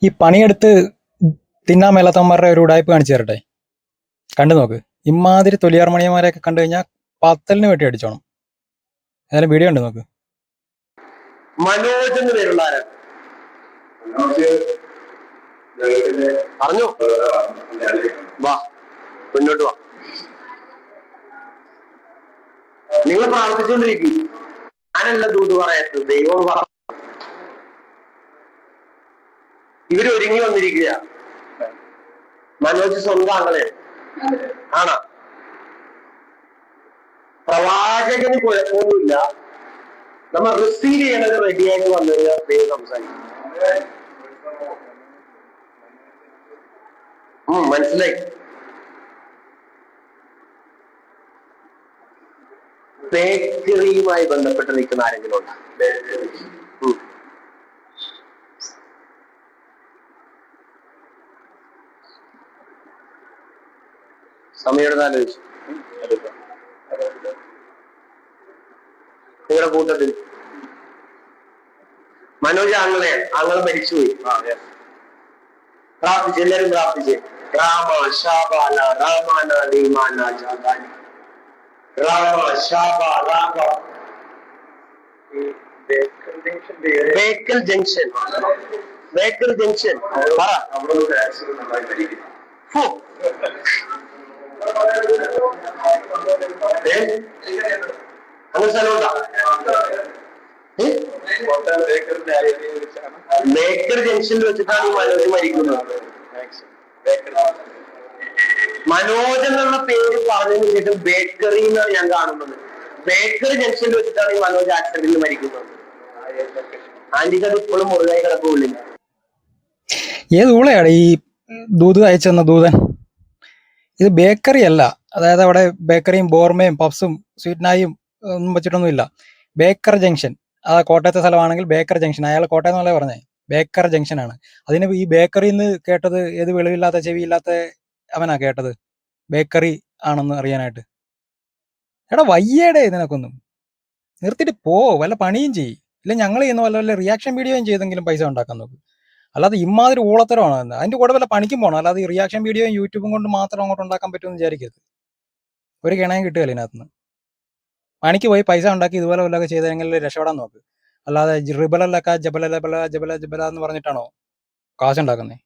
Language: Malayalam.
ഈ പണിയെടുത്ത് തിന്നാൻ മേലാത്തവന്മാരുടെ ഒരു ഉടായ്പ കാണിച്ചു തരട്ടെ. കണ്ടു നോക്ക്. ഇമാതിരി തൊലിയാർമണിയന്മാരെയൊക്കെ കണ്ടു കഴിഞ്ഞാൽ പത്തലിന് വെട്ടി അടിച്ചോണം. ഏതായാലും വീഡിയോ ഉണ്ട് നോക്ക്. മനോജ് എന്ന് പേരുള്ള ആരാ അറിഞ്ഞു? വാ മുന്നോട്ട് വാ. നിങ്ങൾ പ്രാർത്ഥിച്ചുകൊണ്ടിരിക്കും. ഞാനല്ല ദൂത് പറയാത്തത്, ദൈവം പറ. ഇവര് ഒരുങ്ങി വന്നിരിക്കുക. മനോജ് സ്വന്തം ആങ്ങളെ ആണോ? പ്രവാചകന് കുഴപ്പമൊന്നുമില്ല. നമ്മൾ റിസീവ് ചെയ്യണത് റെഡിയായിട്ട് വന്നു കഴിഞ്ഞാൽ ദൈവം സംസാരിക്കും. മനസ്സിലായി? ബേക്കറിയുമായി ബന്ധപ്പെട്ട് നിൽക്കുന്ന ആരെങ്കിലും ഉണ്ടോ? സമയം ആലോചിച്ചു. നിങ്ങളുടെ കൂട്ടത്തിൽ മനോജ് ആങ്ങളെ മരിച്ചുപോയി. പ്രാർത്ഥിച്ച്, എല്ലാരും പ്രാർത്ഥിച്ച്. രാമ ശാബാല രാമാന ദീമാന ജാതാനി രാമ ശാബ രാമ. ബേക്കൽ ജംഗ്ഷൻ പറ. അങ്ങനെ സ്ഥലമുണ്ടോ? ബേക്കർ ജംഗ്ഷനിൽ വെച്ചിട്ടാണ് ഈ മനോജ് മരിക്കുന്നത്. മനോജ് എന്നുള്ള പേര് പറഞ്ഞതിന് ശേഷം ബേക്കറി എന്നാണ് ഞാൻ കാണുന്നത്. ബേക്കറി ജംഗ്ഷനിൽ വെച്ചിട്ടാണ് ഈ മനോജ് ആക്സിഡന്റിൽ മരിക്കുന്നത്. ആന്റിക്ക് അത് ഇപ്പോഴും മുറുകായി കിടക്കുള്ളില്ല. ഏത് ഊളയാണ് ഈ ദൂത് അയച്ചെന്ന ദൂതൻ? ഇത് ബേക്കറി അല്ല. അതായത് അവിടെ ബേക്കറിയും ബോർമയും പഫ്സും സ്വീറ്റ് നായും ഒന്നും വെച്ചിട്ടൊന്നുമില്ല. ബേക്കർ ജംഗ്ഷൻ, കോട്ടയത്തെ സ്ഥലമാണെങ്കിൽ ബേക്കർ ജംഗ്ഷൻ. അയാൾ കോട്ടയം എന്നല്ലേ പറഞ്ഞേ, ബേക്കർ ജംഗ്ഷനാണ്. അതിന് ഈ ബേക്കറിന്ന് കേട്ടത് ഏത് വെളിവില്ലാത്ത ചെവിയില്ലാത്ത അവനാ കേട്ടത് ബേക്കറി ആണെന്ന് അറിയാനായിട്ട്. എടാ വയ്യേടേ നിനക്കൊന്നും. നിർത്തിയിട്ട് പോ, വല്ല പണിയും ചെയ്യും. ഇല്ല ഞങ്ങൾ ചെയ്യുന്ന വല്ല റിയാക്ഷൻ വീഡിയോയും ചെയ്തെങ്കിലും പൈസ ഉണ്ടാക്കാൻ നോക്കും. അല്ലാതെ ഇമാതിരി ഊളത്തരമാണ്. അതിന്റെ കൂടെ വല്ല പണിക്കും പോകണം. അല്ലാതെ ഈ റിയാക്ഷൻ വീഡിയോയും യൂട്യൂബും കൊണ്ട് മാത്രം അങ്ങോട്ട് ഉണ്ടാക്കാൻ പറ്റുമെന്ന് വിചാരിക്കരുത്. ഒരു കിണയം കിട്ടുകയല്ല ഇതിനകത്തുനിന്ന്. പണിക്ക് പോയി പൈസ ഉണ്ടാക്കി ഇതുപോലെ വല്ലതൊക്കെ ചെയ്തെങ്കിൽ രക്ഷപ്പെടാൻ നോക്ക്. അല്ലാതെ റിബലല്ലൊക്കെ ജബല ജബല ജബല ജബല എന്ന് പറഞ്ഞിട്ടാണോ കാശുണ്ടാക്കുന്നത്?